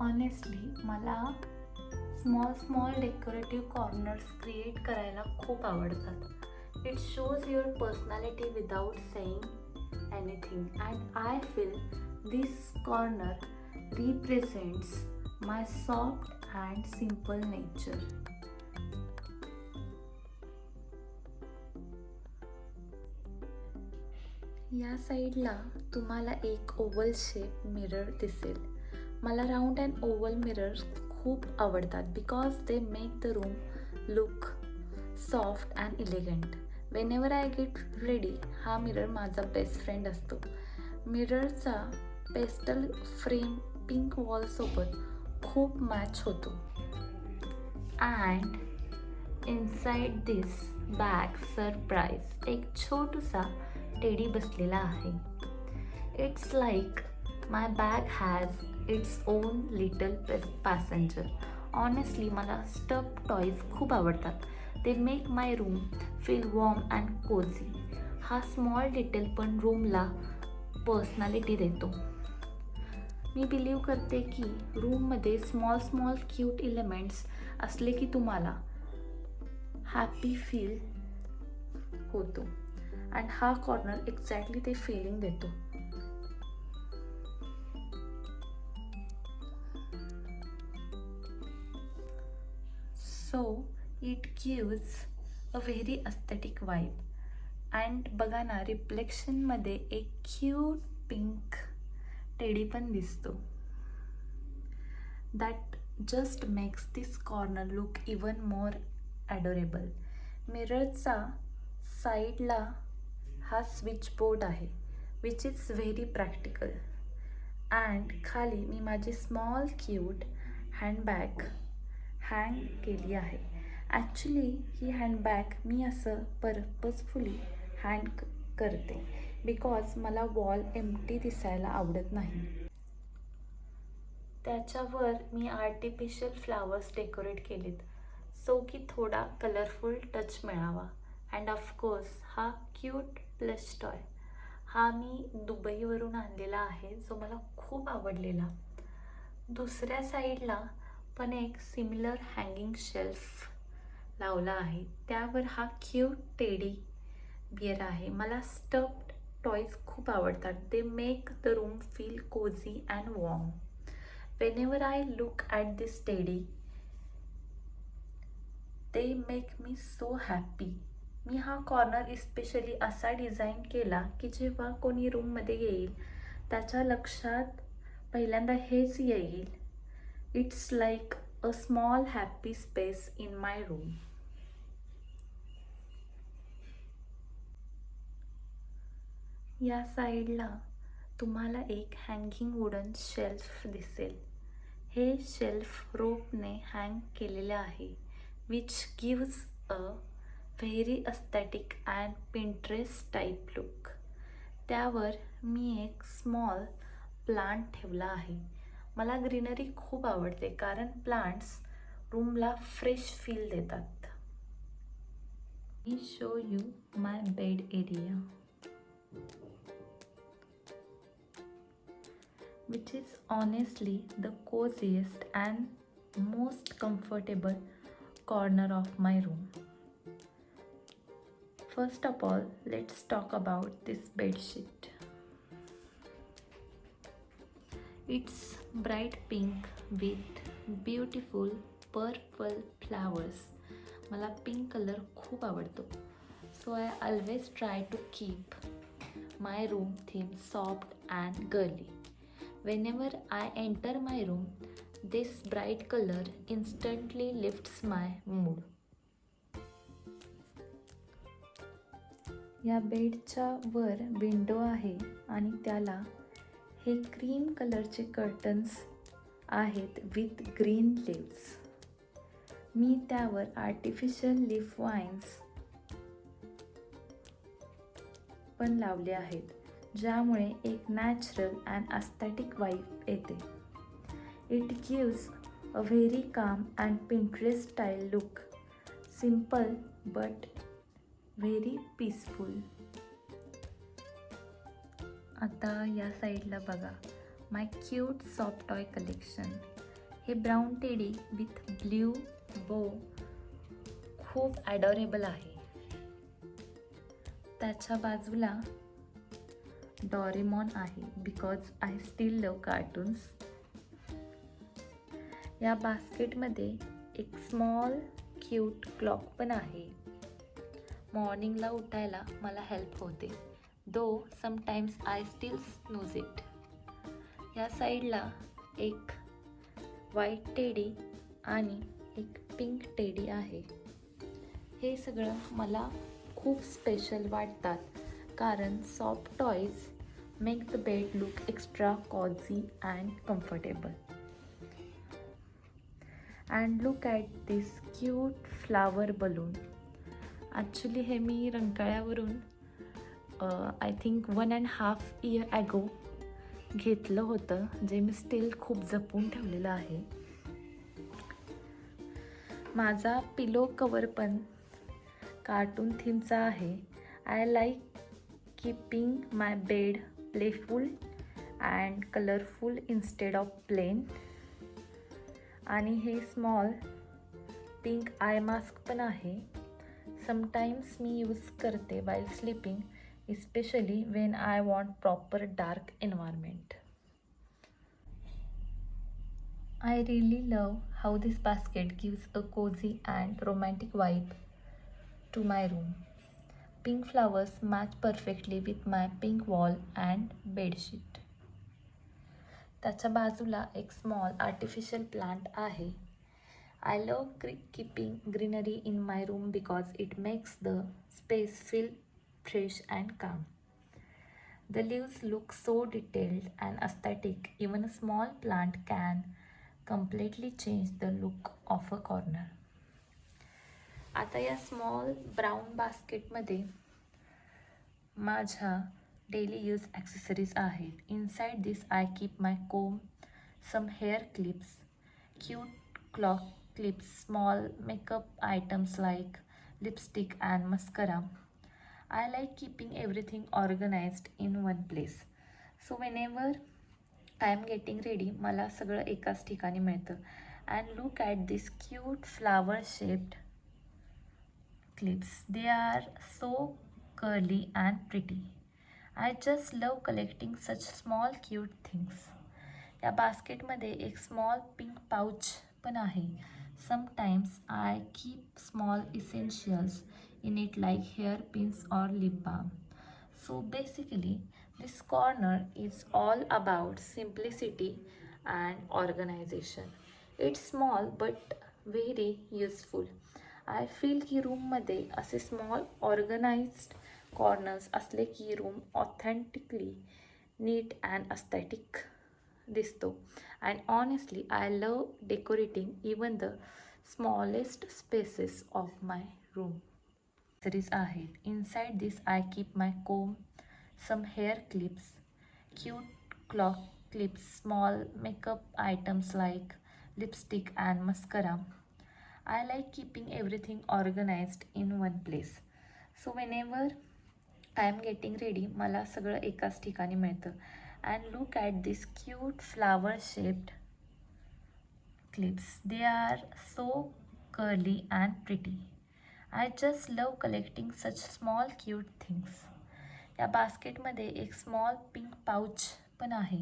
Honestly मला small decorative corners create करायला खूप आवडतात. It shows your personality without saying anything and I feel this corner represents my soft and simple nature. या साईडला तुम्हाला एक ओव्हल शेप मिरर दिसेल. मला राऊंड अँड ओव्हल मिरर्स खूप आवडतात because they make the room look soft and elegant. Whenever I get ready हा mirror माझा बेस्ट फ्रेंड असतो. मिररचा पेस्टल फ्रेम पिंक वॉलसोबत खूप मॅच होतो. And inside this bag surprise एक छोटूसा टेडी बसलेला आहे. It's like my bag has its own little passenger. Honestly मला स्टफ टॉईज खूप आवडतात. They make my room feel warm and cosy. हा स्मॉल डिटेल पण रूमला पर्सनॅलिटी देतो. मी बिलीव करते की रूममध्ये स्मॉल क्यूट एलिमेंट्स असले की तुम्हाला हॅपी फील होतो अँड हा कॉर्नर एक्झॅक्टली ते फिलिंग देतो. So it gives a very aesthetic vibe. And बघा ना, रिफ्लेक्शनमध्ये एक क्यूट पिंक टेडी पण दिसतो. That just makes this corner look even more adorable. मिररचा साईडला हा स्विच बोर्ड आहे which is very practical. And खाली मी माझी स्मॉल क्यूट हँडबॅग हँग केली आहे. ॲक्च्युली ही हँडबॅग मी असं पर्पजफुली हँग करते बिकॉज मला वॉल एम्प्टी दिसायला आवडत नाही. त्याच्यावर मी आर्टिफिशियल फ्लावर्स डेकोरेट केलेत सो की थोडा कलरफुल टच मिळावा. अँड ऑफकोर्स हा क्यूट प्लस टॉय हा मी दुबईवरून आणलेला आहे जो मला खूप आवडलेला. दुसऱ्या साईडला पण एक सिमिलर हँगिंग शेल्फ लावला आहे. त्यावर हा क्यूट टेडी बियर आहे. मला स्टफ्ड टॉईज खूप आवडतात. They make the room feel cosy and warm. Whenever I look at this teddy they make me so happy. मी हा कॉर्नर इस्पेशली असा डिझाईन केला की जेव्हा कोणी रूममध्ये येईल त्याच्या लक्षात पहिल्यांदा हेच येईल. It's like a small happy space in my room. या साईडला तुम्हाला एक हँगिंग वुडन शेल्फ दिसेल. हे शेल्फ रोपने हँग केलेले आहे which gives a very aesthetic and Pinterest type look. त्यावर मी एक स्मॉल प्लांट ठेवला आहे. मला ग्रीनरी खूप आवडते कारण प्लांट्स रूमला फ्रेश फील देतात. Me show you my bed area which is honestly the coziest and most comfortable corner of my room. First of all, let's talk about this bed sheet. It's bright pink with beautiful purple flowers. मला pink colour खूप आवडतो. So I always try to keep my room theme soft and girly. Whenever I enter my room, this bright color instantly lifts my mood. या बेडच्या वर window आहे आणि त्याला हे क्रीम कलरचे कर्टन्स आहेत विथ ग्रीन लिव्स. मी त्यावर आर्टिफिशियल लीफ वाईन्स पण लावले आहेत ज्यामुळे एक नॅचरल अँड अस्थेटिक वाईब येते. इट गिव्स अ व्हेरी काम and Pinterest style look. Simple but very peaceful. आता या साईडला बघा my cute soft toy collection. हे ब्राऊन टेडी विथ ब्ल्यू बो खूप ॲडॉरेबल आहे. त्याच्या बाजूला डोरेमॉन आहे because I still love cartoons. या बास्केटमध्ये एक स्मॉल क्यूट क्लॉक पण आहे. मॉर्निंगला उठायला मला हेल्प होते, though sometimes I still snooze it. या साईडला एक व्हाईट टेडी आणि एक पिंक टेडी आहे. हे सगळं मला खूप स्पेशल वाटतात कारण soft toys make the bed look extra cosy and comfortable. And look at this cute flower balloon. Actually हे मी रंकाळ्यावरून आय थिंक 1.5 year ॲगो घेतलं होतं, जे मी स्टील खूप जपून ठेवलेलं आहे. माझा पिलो कवर पण कार्टून थीमचा आहे. I like keeping my bed playful and colourful instead of plain. आणि हे स्मॉल पिंक आय मास्क पण आहे. समटाइम्स मी यूज करते while sleeping, especially when I want proper dark environment. I really love how this basket gives a cozy and romantic vibe to my room. Pink flowers match perfectly with my pink wall and bedsheet. त्याच्या बाजूला एक small artificial plant आहे. I love keeping greenery in my room because it makes the space feel fresh and calm. The leaves look so detailed and aesthetic. Even a small plant can completely change the look of a corner. आता या small brown बास्केटमध्ये माझ्या daily use accessories आहेत. Inside this I keep my comb, some hair clips, cute claw clips, small makeup items like lipstick and mascara. I like keeping everything organised in one place. So whenever I am getting ready मला सगळं एकाच ठिकाणी मिळतं. And look at this cute flower shaped clips. They are so curly and pretty. I just love collecting such small cute things. या बास्केटमध्ये एक small pink pouch पण आहे. Sometimes I keep small essentials in it like hair pins or lip balm. So basically, this corner is all about simplicity and organization. It's small but very useful. I feel की रूममध्ये असे small organised corners असले की room authentically neat and aesthetic दिसतो. And honestly I love decorating even the smallest spaces of my room. Accessories आहेत. Inside this I keep my comb, some hair clips, cute clock clips, small makeup items like lipstick and mascara. I like keeping everything organized in one place. So whenever I am getting ready मला सगळं एकाच ठिकाणी मिळतं. And look at this cute flower shaped clips. They are so curly and pretty. I just love collecting such small cute things. या बास्केटमध्ये एक small pink pouch पण आहे.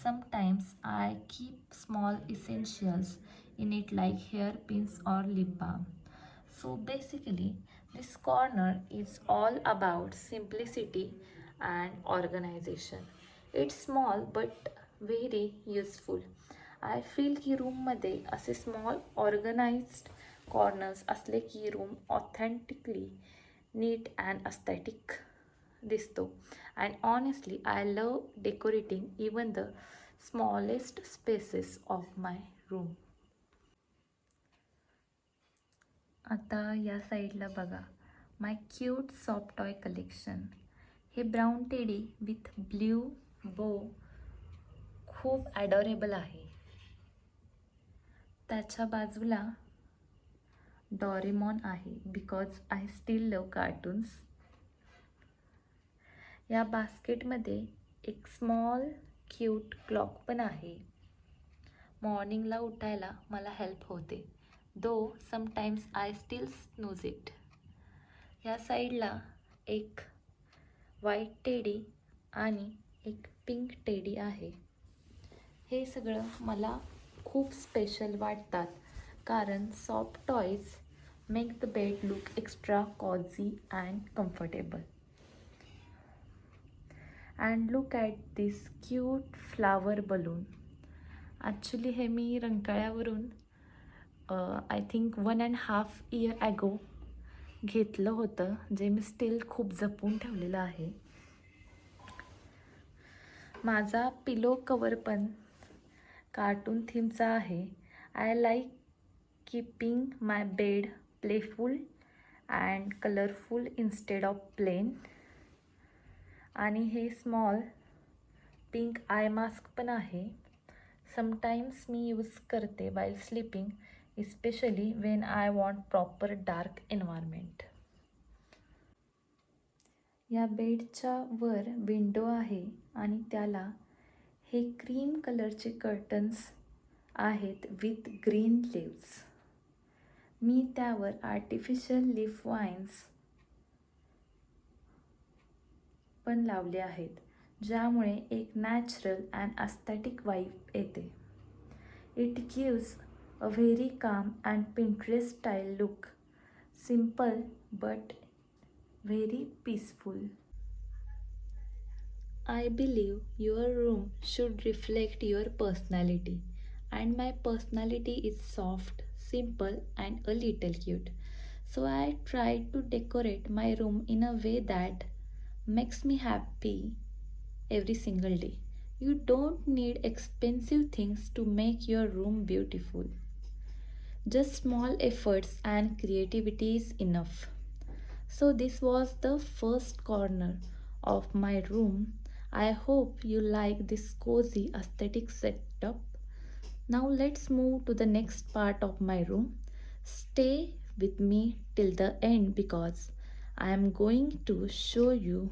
Sometimes I keep small essentials in it like hair pins or lip balm. So basically this corner is all about simplicity and organisation. It's small but very useful. I feel की रूममध्ये असे small organised corners असले की room authentically neat and aesthetic दिसतो. And honestly I love decorating even the smallest spaces of my room. आता या साईडला बघा my cute soft toy collection. हे ब्राऊन टेडी विथ ब्ल्यू बो खूप ॲडॉरेबल आहे. त्याच्या बाजूला डोरेमॉन आहे because I still love cartoons. या बास्केटमध्ये एक स्मॉल क्यूट क्लॉक पण आहे. मॉर्निंगला उठायला मला हेल्प होते. Though sometimes I still snooze it. ह्या साईडला एक व्हाईट टेडी आणि एक पिंक टेडी आहे. हे सगळं मला खूप स्पेशल वाटतात कारण soft toys make the bed look extra cosy and comfortable. And look at this cute flower balloon. Actually हे मी रंकाळ्यावरून आय थिंक 1.5 इयर ॲगो घेतलं होतं, जे मी स्टील खूप जपून ठेवलेलं आहे. माझा पिलो कवर पण कार्टून थीमचा आहे. I like keeping my bed playful and colourful instead of plain. आणि हे स्मॉल पिंक आय मास्क पण आहे. समटाईम्स मी यूज करते while sleeping, especially when I want proper dark environment. या बेडच्या वर विंडो आहे आणि त्याला हे क्रीम कलरचे कर्टन्स आहेत विथ ग्रीन लिव्स. मी त्यावर आर्टिफिशियल लीफ वाईन्स पण लावले आहेत, ज्यामुळे एक नॅचरल अँड अस्थेटिक वाईब येते. इट गिव्स अ व्हेरी काम and Pinterest style look. Simple but very peaceful. I believe your room should reflect your personality, and my personality is soft, simple, and a little cute. So I try to decorate my room in a way that makes me happy every single day. You don't need expensive things to make your room beautiful. Just small efforts and creativity is enough. So this was the first corner of my room. I hope you like this cozy aesthetic setup. Now let's move to the next part of my room. Stay with me till the end because I am going to show you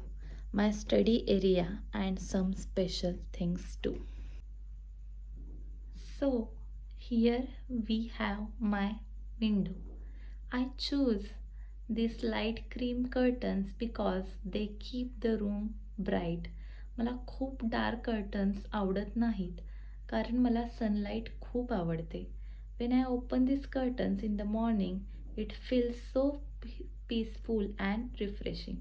my study area and some special things too. So here we have my window. I choose these light cream curtains because they keep the room bright. मला खूप dark curtains आवडत नाहीत कारण मला sunlight खूप आवडते. When I open these curtains in the morning, it feels so peaceful and refreshing.